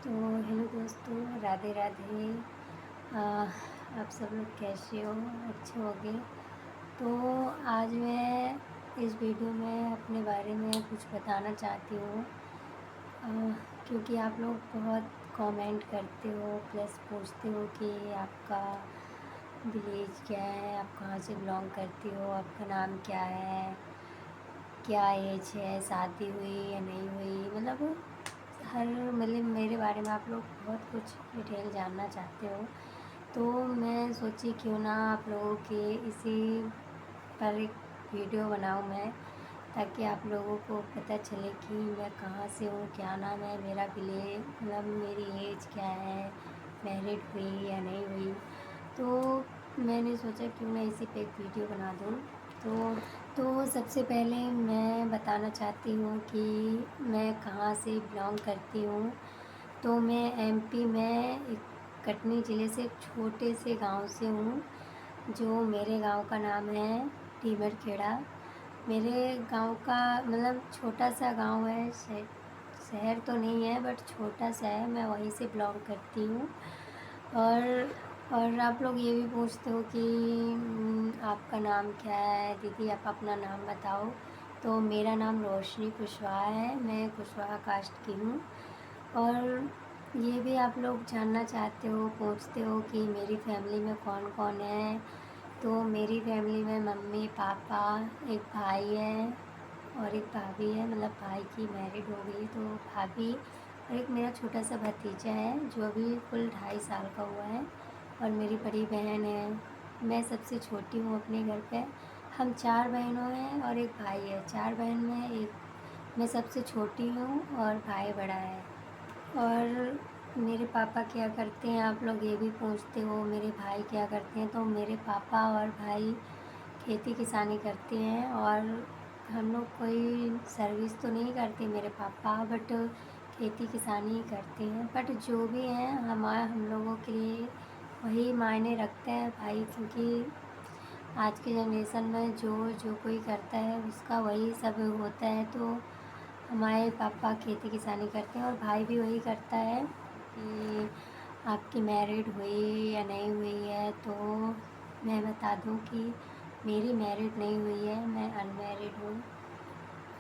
तो हेलो दोस्तों, राधे राधे। आप सब लोग कैसे हो? अच्छे होंगे। तो आज मैं इस वीडियो में अपने बारे में कुछ बताना चाहती हूँ, क्योंकि आप लोग बहुत कमेंट करते हो प्लस पूछते हो कि आपका विलेज क्या है, आप कहाँ से बिलोंग करती हो, आपका नाम क्या है, क्या एज है, शादी हुई या नहीं हुई, मतलब हर मतलब मेरे बारे में आप लोग बहुत कुछ डिटेल जानना चाहते हो। तो मैं सोची क्यों ना आप लोगों के इसी पर एक वीडियो बनाऊं मैं, ताकि आप लोगों को पता चले कि मैं कहाँ से हूँ, क्या नाम है मेरा, विलेज मतलब मेरी एज क्या है, मैरिड हुई या नहीं हुई। तो मैंने सोचा क्यों ना इसी पे एक वीडियो बना दूँ। तो सबसे पहले मैं बताना चाहती हूँ कि मैं कहाँ से बिलोंग करती हूँ। तो मैं एमपी में एक कटनी ज़िले से एक छोटे से गांव से हूँ, जो मेरे गांव का नाम है टीमर खेड़ा। मेरे गांव का मतलब छोटा सा गांव है, शहर तो नहीं है बट छोटा सा है, मैं वहीं से बिलोंग करती हूँ। और आप लोग ये भी पूछते हो कि आपका नाम क्या है दीदी, आप अपना नाम बताओ। तो मेरा नाम रोशनी कुशवाहा है, मैं कुशवाहा कास्ट की हूँ। और ये भी आप लोग जानना चाहते हो, पूछते हो कि मेरी फैमिली में कौन कौन है। तो मेरी फैमिली में मम्मी पापा, एक भाई है और एक भाभी है, मतलब भाई की मैरिड हो गई तो भाभी, और एक मेरा छोटा सा भतीजा है जो अभी कुल 2.5 साल का हुआ है, और मेरी बड़ी बहन है। मैं सबसे छोटी हूँ अपने घर पे। हम 4 बहनों हैं और एक भाई है। 4 बहन में एक मैं सबसे छोटी हूँ और भाई बड़ा है। और मेरे पापा क्या करते हैं, आप लोग ये भी पूछते हो मेरे भाई क्या करते हैं। तो मेरे पापा और भाई खेती किसानी करते हैं, और हम लोग कोई सर्विस तो नहीं करते मेरे पापा, बट खेती किसानी ही करते हैं। बट जो भी हैं हम लोगों के लिए वही मायने रखते हैं भाई, क्योंकि आज के जनरेशन में जो जो कोई करता है उसका वही सब होता है। तो हमारे पापा खेती किसानी करते हैं और भाई भी वही करता है कि आपकी मैरिड हुई या नहीं हुई है। तो मैं बता दूं कि मेरी मैरिड नहीं हुई है, मैं अनमैरिड हूँ।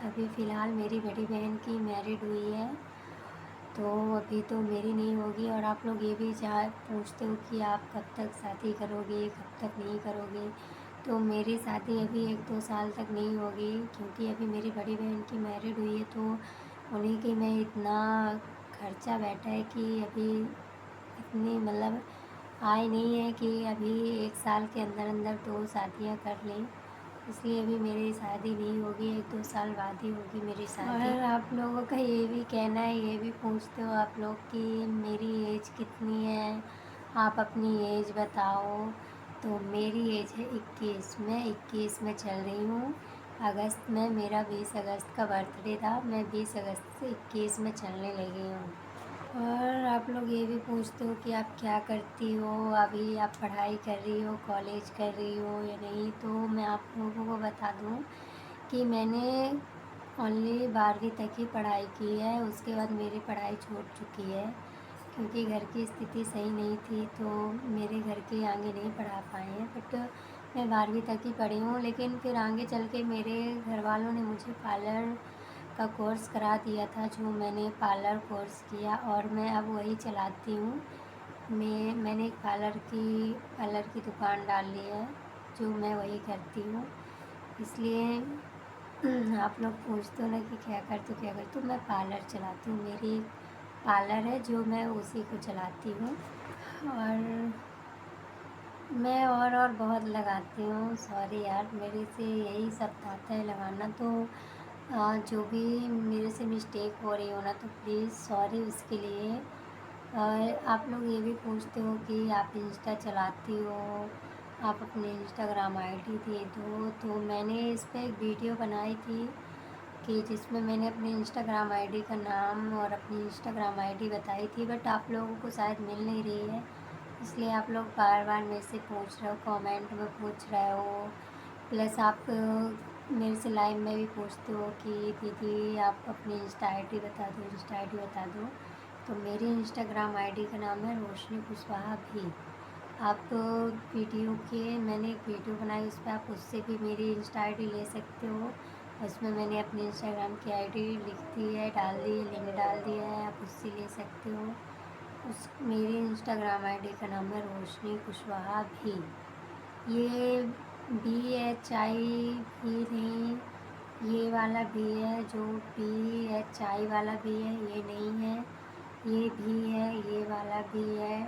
अभी फ़िलहाल मेरी बड़ी बहन की मैरिड हुई है, तो अभी तो मेरी नहीं होगी। और आप लोग ये भी पूछते हो कि आप कब तक शादी करोगे, कब तक नहीं करोगे। तो मेरी शादी अभी 1-2 साल तक नहीं होगी, क्योंकि अभी मेरी बड़ी बहन की मैरिड हुई है, तो उन्हीं के में इतना खर्चा बैठा है कि अभी इतनी मतलब आय नहीं है कि अभी 1 साल के अंदर अंदर 2 शादियाँ कर लें। इसलिए अभी मेरी शादी नहीं होगी, 1-2 साल बाद ही होगी मेरी शादी। और आप लोगों का ये भी कहना है, ये भी पूछते हो आप लोग कि मेरी एज कितनी है, आप अपनी एज बताओ। तो मेरी एज है 21, मैं 21 में चल रही हूँ। अगस्त में मेरा 20 अगस्त का बर्थडे था, मैं 20 अगस्त से 21 में चलने लगी हूँ। और आप लोग ये भी पूछते हो कि आप क्या करती हो, अभी आप पढ़ाई कर रही हो, कॉलेज कर रही हो या नहीं। तो मैं आप लोगों को बता दूं कि मैंने ओनली 12वीं तक ही पढ़ाई की है, उसके बाद मेरी पढ़ाई छूट चुकी है, क्योंकि घर की स्थिति सही नहीं थी, तो मेरे घर के आगे नहीं पढ़ा पाए हैं। बट मैं 12वीं तक ही पढ़ी हूँ, लेकिन फिर आगे चल के मेरे घर वालों ने मुझे पार्लर का कोर्स करा दिया था, जो मैंने पार्लर कोर्स किया और मैं अब वही चलाती हूँ। मैंने एक पार्लर की दुकान डाल ली है, जो मैं वही करती हूँ। इसलिए आप लोग पूछते हो ना कि क्या करती हूँ, मैं पार्लर चलाती हूँ। मेरी पार्लर है जो मैं उसी को चलाती हूँ। और मैं और बहुत लगाती हूँ, सॉरी यार, मेरे से यही सब आता है लगाना। तो जो भी मेरे से मिस्टेक हो रही हो ना, तो प्लीज़ सॉरी उसके लिए। और आप लोग ये भी पूछते हो कि आप इंस्टा चलाती हो, आप अपने इंस्टाग्राम आईडी दे दो। तो मैंने इस पर एक वीडियो बनाई थी कि जिसमें मैंने अपने इंस्टाग्राम आईडी का नाम और अपनी इंस्टाग्राम आईडी बताई थी, बट आप लोगों को शायद मिल नहीं रही है, इसलिए आप लोग बार बार मेरे से पूछ रहे हो, कमेंट में पूछ रहे हो। प्लस आप मेरे से लाइव में भी पूछते हो कि दीदी आप अपनी इंस्टा आईडी बता दो, इंस्टा आईडी बता दो। तो मेरी इंस्टाग्राम आईडी का नाम है रोशनी कुशवाहा भी। आप वीडियो के मैंने एक वीडियो बनाई, उस पर आप उससे भी मेरी इंस्टा आईडी ले सकते हो। उसमें मैंने अपनी इंस्टाग्राम की आईडी लिख दी है, डाल दी है, लिंक डाल दिया है, आप उससे ले सकते हो। उस मेरी इंस्टाग्राम आईडी का नाम है रोशनी कुशवाहा भी। ये BHI भी नहीं, ये वाला भी है जो PHI वाला भी है, ये नहीं है, ये भी है, ये वाला भी है।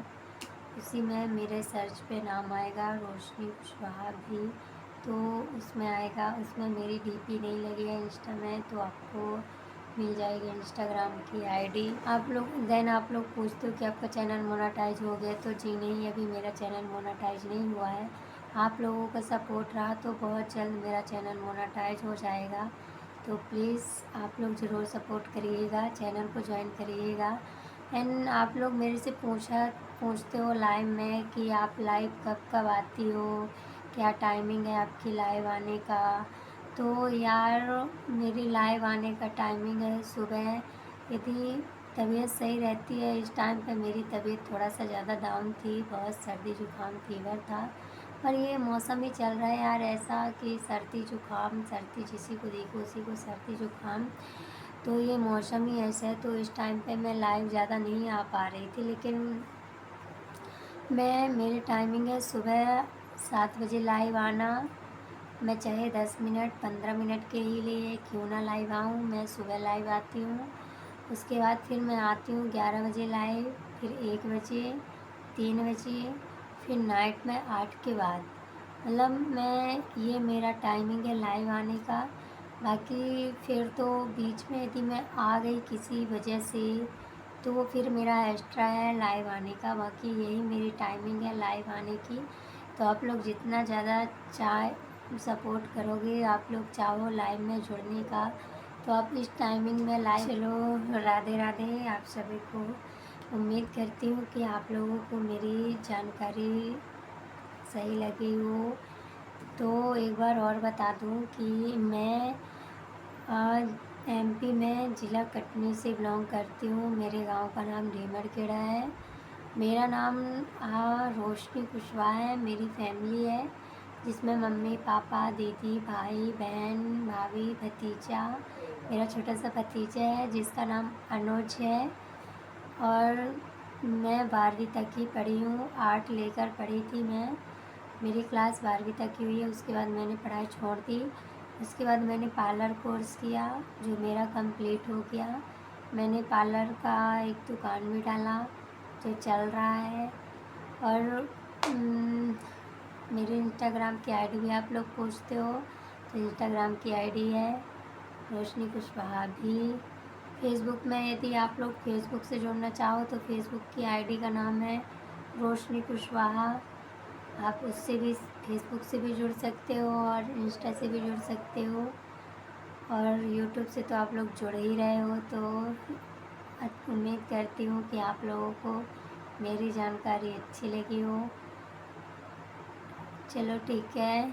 उसी में मेरे सर्च पे नाम आएगा रोशनी कुशवाहा भी, तो उसमें आएगा। उसमें मेरी DP नहीं लगी है इंस्टा में, तो आपको मिल जाएगी इंस्टाग्राम की आईडी। आप लोग पूछते हो कि आपका चैनल मोनेटाइज हो गया, तो जी नहीं, अभी मेरा चैनल मोनेटाइज नहीं हुआ है। आप लोगों का सपोर्ट रहा तो बहुत जल्द मेरा चैनल मोनेटाइज हो जाएगा। तो प्लीज़ आप लोग ज़रूर सपोर्ट करिएगा, चैनल को ज्वाइन करिएगा। एंड आप लोग मेरे से पूछते हो लाइव में कि आप लाइव कब कब आती हो, क्या टाइमिंग है आपकी लाइव आने का। तो यार मेरी लाइव आने का टाइमिंग है सुबह। यदि तबीयत सही रहती है, इस टाइम पे मेरी तबीयत थोड़ा सा ज़्यादा डाउन थी, बहुत सर्दी जुकाम फीवर था। पर ये मौसम ही चल रहा है यार ऐसा कि सर्दी जुकाम, सर्दी जिसी को देखो उसी को सर्दी जुकाम। तो ये मौसम ही ऐसा है, तो इस टाइम पे मैं लाइव ज़्यादा नहीं आ पा रही थी। लेकिन मेरी टाइमिंग है सुबह 7 बजे लाइव आना। मैं चाहे 10 मिनट 15 मिनट के ही लिए क्यों ना लाइव आऊँ, मैं सुबह लाइव आती हूँ। उसके बाद फिर मैं आती हूँ 11 बजे लाइव, फिर 1 बजे, 3 बजे, फिर नाइट में 8 के बाद। मतलब ये मेरा टाइमिंग है लाइव आने का। बाकी फिर तो बीच में यदि मैं आ गई किसी वजह से, तो वो फिर मेरा एक्स्ट्रा है लाइव आने का। बाकी यही मेरी टाइमिंग है लाइव आने की। तो आप लोग जितना ज़्यादा सपोर्ट करोगे, आप लोग चाहो लाइव में जुड़ने का, तो आप इस टाइमिंग में लाइव। चलो राधे राधे आप सभी को। उम्मीद करती हूँ कि आप लोगों को मेरी जानकारी सही लगी हो। तो एक बार और बता दूँ कि मैं MP में ज़िला कटनी से बिलोंग करती हूँ। मेरे गांव का नाम ढीमरखेड़ा है। मेरा नाम रोशनी कुशवाहा है। मेरी फैमिली है जिसमें मम्मी पापा दीदी भाई बहन भाभी भतीजा, मेरा छोटा सा भतीजा है जिसका नाम अनुज है। और मैं 12वीं तक ही पढ़ी हूँ, आर्ट लेकर पढ़ी थी मैं। मेरी क्लास 12वीं तक की हुई है, उसके बाद मैंने पढ़ाई छोड़ दी। उसके बाद मैंने पार्लर कोर्स किया जो मेरा कंप्लीट हो गया। मैंने पार्लर का एक दुकान भी डाला जो चल रहा है। और मेरे इंस्टाग्राम की आईडी भी आप लोग पूछते हो, तो इंस्टाग्राम की आईडी है रोशनी कुशवाहा भी। फेसबुक में यदि आप लोग फेसबुक से जुड़ना चाहो तो फेसबुक की आईडी का नाम है रोशनी कुशवाहा। आप उससे भी, फेसबुक से भी जुड़ सकते हो और इंस्टा से भी जुड़ सकते हो, और यूट्यूब से तो आप लोग जुड़ ही रहे हो। तो उम्मीद करती हूँ कि आप लोगों को मेरी जानकारी अच्छी लगी हो। चलो ठीक है,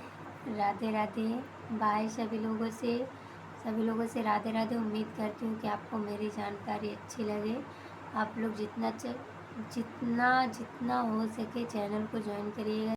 राधे राधे, बाय सभी लोगों से राधे राधे। उम्मीद करती हूँ कि आपको मेरी जानकारी अच्छी लगे। आप लोग जितना जितना हो सके चैनल को ज्वाइन करिएगा।